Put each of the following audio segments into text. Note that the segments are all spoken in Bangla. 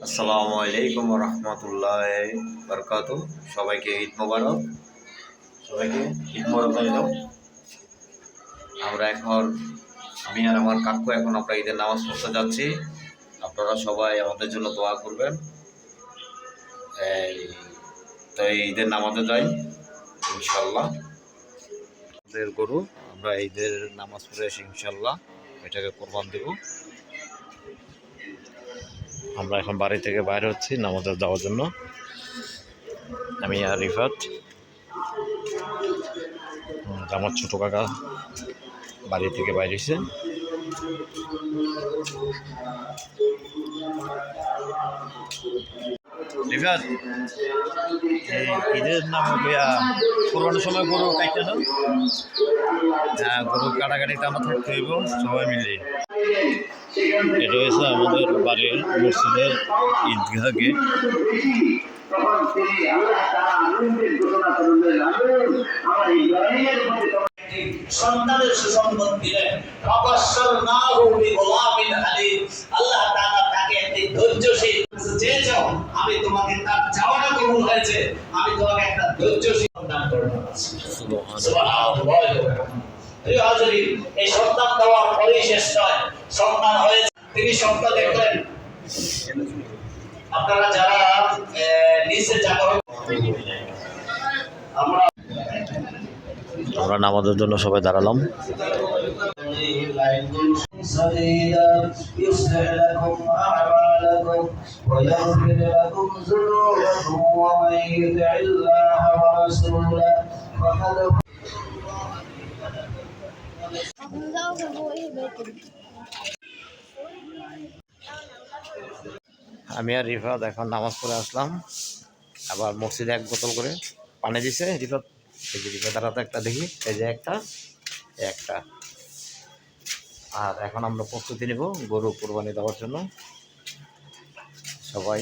আসসালামু আলাইকুম রহমতুল্লাহ বরকাত। সবাইকে ঈদ মোবারক। সবাইকে ঈদ মোবারক জানাই। আমরা এখন আমি আর আমার কাকু আমরা ঈদের নামাজ পড়তে যাচ্ছি। আপনারা সবাই আমাদের জন্য দোয়া করবেন। তো ঈদের নামাজে যাই ইনশাল্লাহ। আমাদের গরু আমরা ঈদের নামাজ পড়ে এসে ইনশাল্লাহ এটাকে কোরবান দেব। আমরা এখন বাড়ি থেকে বাইরে হচ্ছি নামাজে যাওয়ার জন্য। আমি আর রিফাত, আমার ছোট কাকা বাড়ি থেকে বাইরেছে। রিফাত, ঈদের নাম কোরবানির সময় গরু কাটতে না? হ্যাঁ, গরু কাটাকাটিতে আমরা থাকতে হইব সবাই মিলে। এটা হয়েছে আমাদের বাড়ির মসজিদের ঈদগাহ গেট। সন্তানের সুসম্পদ দিলেন। আল্লাহ তাআলা তাকে একটি ধৈর্যশীল চেয়েছ, আমি তোমাকে তার চাওয়াটা কবুল হয়েছে, আমি তোমাকে একটা ধৈর্যশীল সন্তান করব। সুবহানাল্লাহ। প্রিয় হাজিরিন, এই সন্তান দেওয়ার পরেই শেষ নয়, সন্তান হয়েছে, তিনি স্বপ্ন দেখলেন। আপনারা যারা নিচে জাগরণ, আমরা নামাজের জন্য সবাই দাঁড়ালাম। আমি আর রিফাত এখন নামাজ পড়ে আসলাম। আবার মসজিদে এক বোতল করে পানি দিছে রিফাত। এই যে রিফাত দাঁড়াতে একটা দেখি, এই যে একটা। আর এখন আমরা প্রস্তুতি নেব গরু কোরবানি দেওয়ার জন্য। সবাই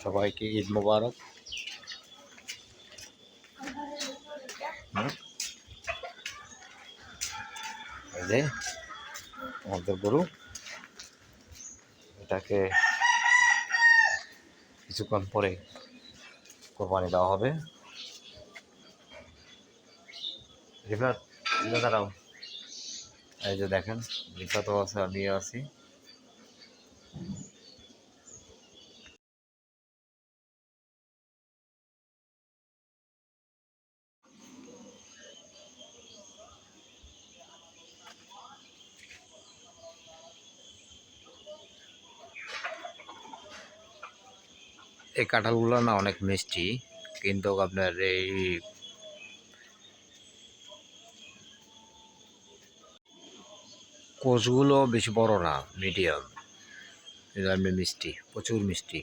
সবাইকে ঈদ মোবারক। এই যে আমাদের গরু, এটাকে কিছুক্ষণ পরে কোরবানি দেওয়া হবে। রিফাত দাঁড়াও, এই যে দেখেন রিফাতও আছে, আমিও আছি। এই কাঁঠালগুলো না অনেক মিষ্টি, কিন্তু আপনার এই কোষগুলো বেশি বড় না, মিডিয়াম। এমনি মিষ্টি, প্রচুর মিষ্টি।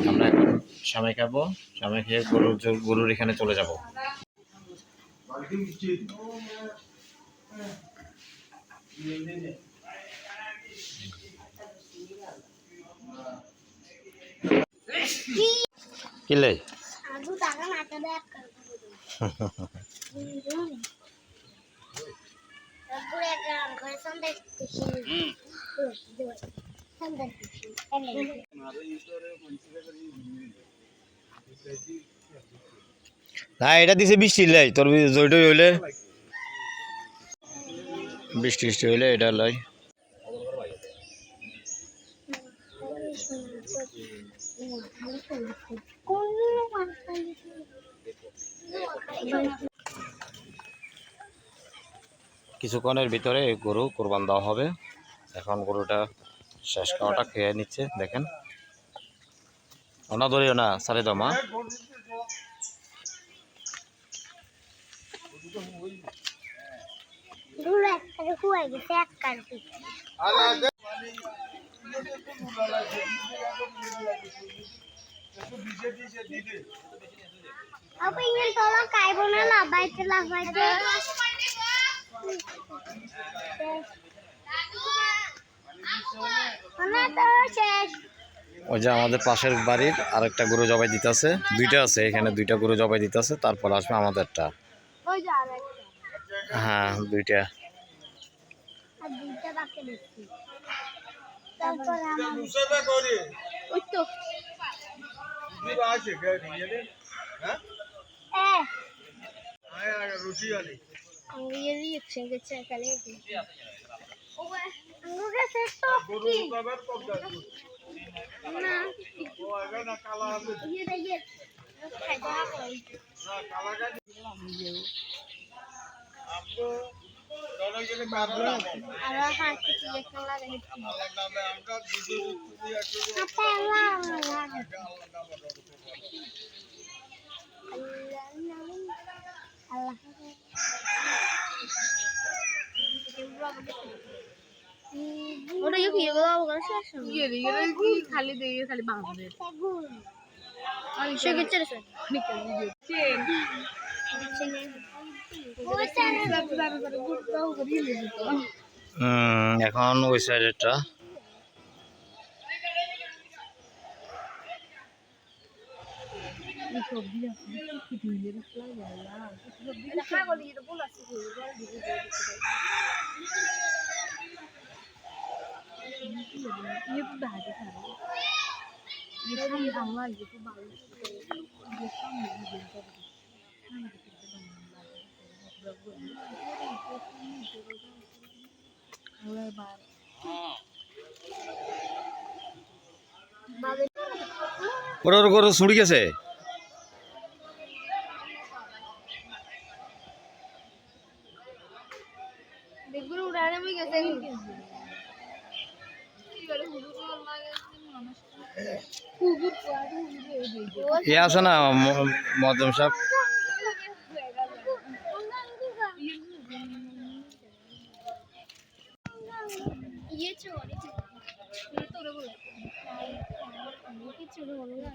আমরা এখন সামনে খাবো, সামনে খেয়ে গরুর এখানে চলে যাব। কিলে না, এটা দিছে বৃষ্টি লাই, তোর জয়টই হইলে বৃষ্টি হইলে এটা লাই। কিছুক্ষণের ভিতরে গরু কোরবান দেওয়া হবে। এখন গরুটা শেষ খাওয়াটা খেয়ে নিচ্ছে, দেখেন। ওনা ধরিও না, সারে দাও মা। Apa ingin tolong kayak mana lah, baiklah baca. Mana tuh, Ces? ওই যে আমাদের পাশের বাড়ির আরেকটা গরু জবাই দিতেছে, দুইটা আছে এখানে, দুইটা গরু জবাই দিতেছে, তারপর আসবে আমাদেরটা। ওই যে আরেকটা হ্যাঁ দুইটা। আর দুইটা বাকি দেখছি তারপরে আমার ওই তো ये रिएक्शन के चेक करेंगे ओए अंगूठा से तो ना ये देखिए फायदा कोई ना काला का आपको दोनों के लिए बात बोला अरे हां कुछ देखने लगा है हमका अल्लाह ওটা কি এগুলো ওগুলো শেষ এগুলো কি খালি দিয়ে খালি বাংলা আমি সে গেছে রে নিকল চেন এখন ওই সাইডেরটা ये तो दादी सारा ये हम आवा ये तो बाल ये काम नहीं देता ওর গরু ছুড়ি গেছে। দেখুন উড়ানে মই গেছে এ আছে না মদম সাহেব, ये छोड़ी ये तो रे बोला ये छोड़ी बोला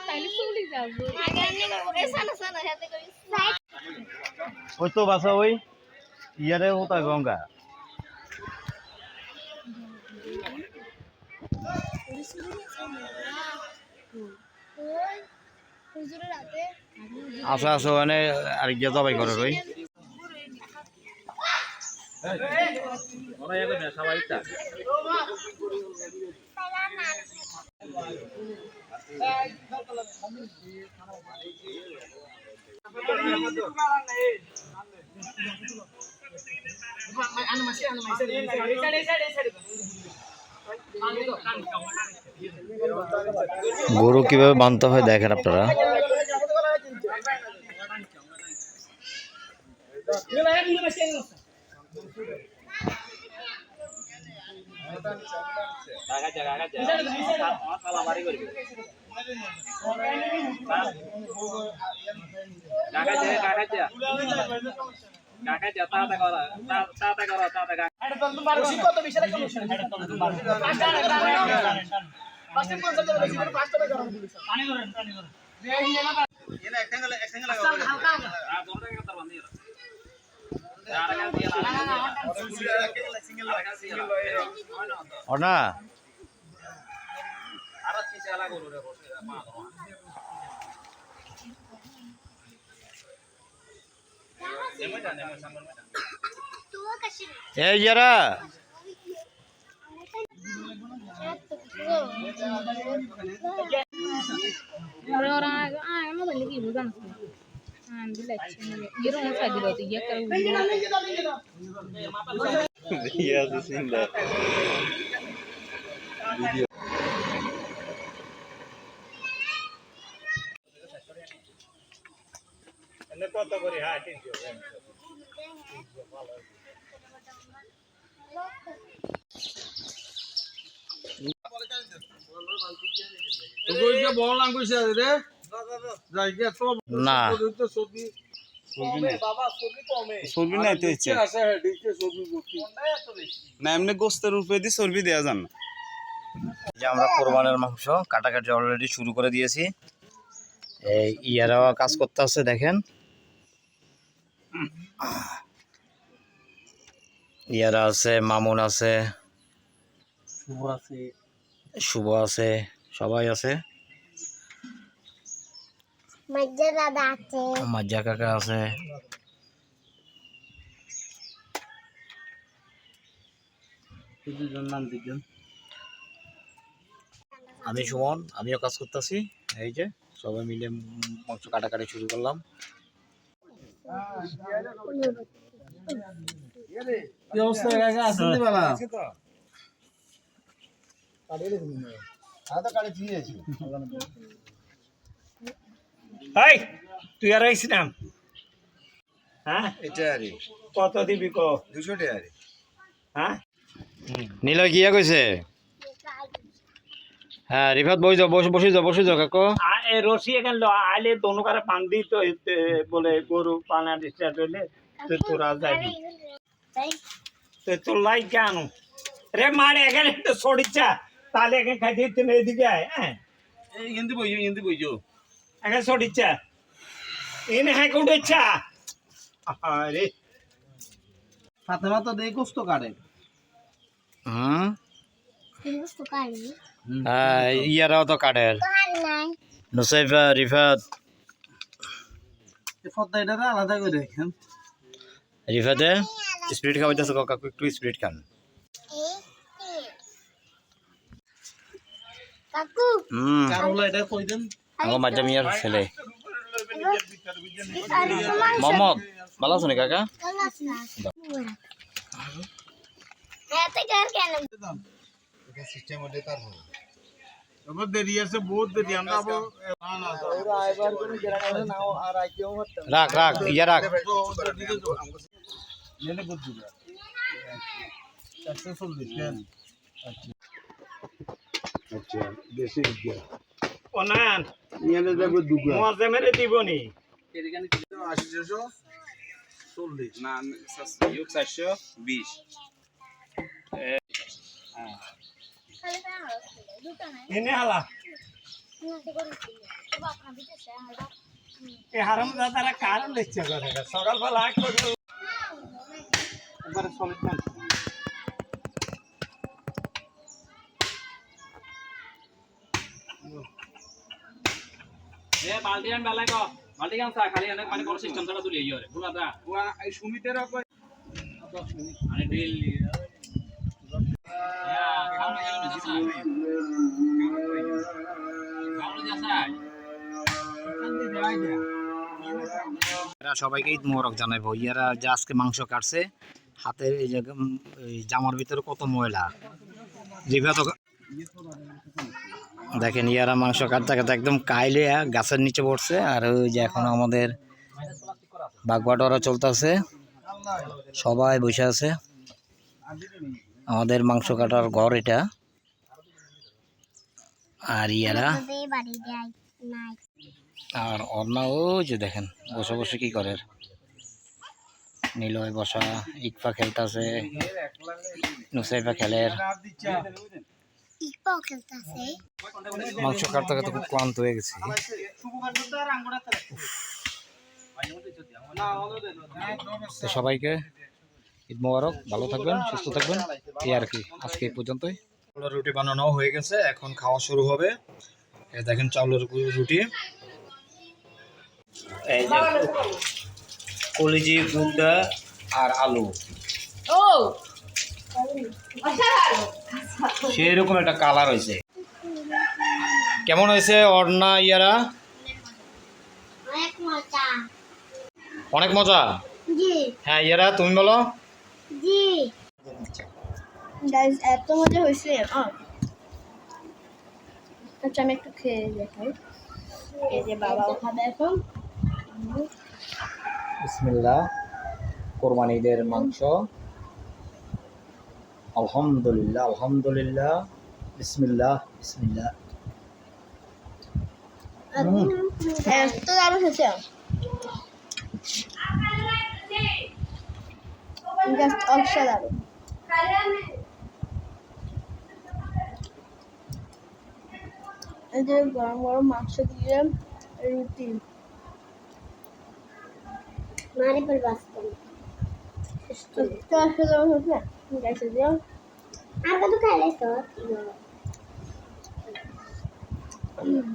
पहले सोली जाबो आगे ने ऐसा ना सा ना हाथे कोई साइड ওই তো বাসা ওই ইয়ারে হতা গঙ্গা হুজুরের রাতে আসা আসো মানে আর গিয়ে জবাই করে ওই গরু কিভাবে বাঁধতে হয় দেখেন আপনারা। না এই যারা orang emang banyak ibu kan ambil aja dia rumah saya dulu tuh ya kalau iya bismillah video ane kota kori ha ঠিক আছে না চর্বি নাই তো ইচ্ছে না এমনি গোস্তের উপরে দিয়ে চর্বি দেওয়া যান না। যে আমরা কোরবানের মাংস কাটাকাটি অলরেডি শুরু করে দিয়েছি, এই ইয়ারাও কাজ করতে আছে দেখেন, ইয়ারা আছে, মামুন আছে, শুভ আছে, সবাই আছে, মজ্জা দাদা আছে, মাজা কাকা আছে, আমি সুমন, আমিও কাজ করতেছি। এই যে সবাই মিলে মাংস কাটাকাটি শুরু করলাম। কি অবস্থা কাকা, আছেন নি বালা? এই তুই আর আইস না হ্যাঁ এটা আরে কত দিবি ক 200 টাকা আরে। হ্যাঁ নীলয় কিয়া কইছে? হ্যাঁ রিফাত বসে যাও কাকু। এই রশি এখানে আইলে দোনো পান দি তো বলে গরু পানা স্টার্ট হইলে তুই তোরা যাবি তুই তোর লাই কেন রে মারে এখানে তো সরিচ্ছা তাহলে এখানে খাইতে দিতে না এদিকে আয় হ্যাঁ এই হিন্দি বইছো এখানে সরিচ্ছা এনে হ্যাঁ কোটে ইচ্ছা আরে ফাতেমা তো দেই কষ্ট কাটে। হুম কিন্তু তো কারি ইয়ারাও তো কাটের। কারি নাই নুসাইফা, রিফাত, এই ফদ্দা এটা আলাদা করে দেখেন। রিফাতে স্পিরিট খাওয়াইতেছে কাকু, একটু স্পিরিট খান। কাকু কারুলা এটা কই দেন। আমার মাজা মিয়ার ছেলে আরে তোমার মোহাম্মদ, ভালো আছো নি কাকা? এত কার কেন এটা সিস্টেম ওটা তার হবে। আবার দেরি আছে, বহুত দেরি। আমরা আবার না না ওরা আইবার কোনো গ্যারান্টি নাও আর আইকেও হচ্ছে। রাখ ইয়া রাখ। নেলে বুঝ দিবা 440 দেন। আচ্ছা বেশি গিয়া অনান নিয়ে যাবে দুগা মজা মেরে দিবনি 840 না 420। খালি কেন দুটো নাই এনে হালা নতে করছি বাপ না বিতেছে আমার বাপ এ হারাম দাদারা কারণ লিখছে করে সকালবেলা আগ করে একবারে সলিড ম্যান এ বালতিয়ান বেলা কো বালতি গান চা খালি অনেক মানে কোন সিস্টেম ছাড়া তুলি ইয়ে রে বুলা দা ওয়া এই সুমিতের কই আরে ডিল খাওয়া গেল না জিসা খাওয়া যাসা এরা সবাইকে ঈদ মোবারক জানাই। ভাইয়ারা যে আজকে মাংস কাটছে, হাতের এই যে এই জামার ভিতরে কত ময়লা। রিফাত দেখেন ইয়ারা মাংস কাটতে কাটতে একদম কাইলে গাছের নিচে পড়ছে। আর ওই যে এখন আমাদের বাগবাটোয়ারা চলতেছে, সবাই বসে আছে। আমাদের মাংস কাটার ঘর এটা। আর ইয়ারা বাড়ি যাই নাই আর অর্ণা ওই যে দেখেন বসে বসে কি করে। নীলয় বসা, ইকফা খেলতেছে, নুসাইফা খেলের। ইকপাও খেলতাছে মাংস কাটতে কাটতে খুব ক্লান্ত হয়ে গেছি। তো সবাইকে ঈদ মোবারক, ভালো থাকবেন, সুস্থ থাকবেন, এই আর কি। আজকে এই পর্যন্তই। রুটি বানানো হয়ে গেছে, এখন খাওয়া শুরু হবে। এই দেখেন চাউলের রুটি, এই যে কলিজি, গুড়া আর আলু, সেরকম একটা কালার হয়েছে। কেমন হয়েছে অর্ণা ইয়ারা? অনেক মজা অনেক মজা। জি হ্যাঁ ইয়ারা তুমি বলো। জি গাইস এত মজা হয়েছে। আচ্ছা আমি একটু খেয়ে দেখাই। এই যে বাবা খাবে এখন। বিসমিল্লাহ, কোরবানিদের মাংস। আলহামদুলিল্লাহ আলহামদুলিল্লাহ, বিসমিল্লাহ বিসমিল্লাহ। এত দারুণ হয়েছে, জাস্ট অসাধারণ। এই যে গরম গরম মাংস দিয়ে রুটি মারি পর বাস্তব তো অসাধারণ হচ্ছে। ঠিক আছে দিও আর কত খাইলে তো Comando,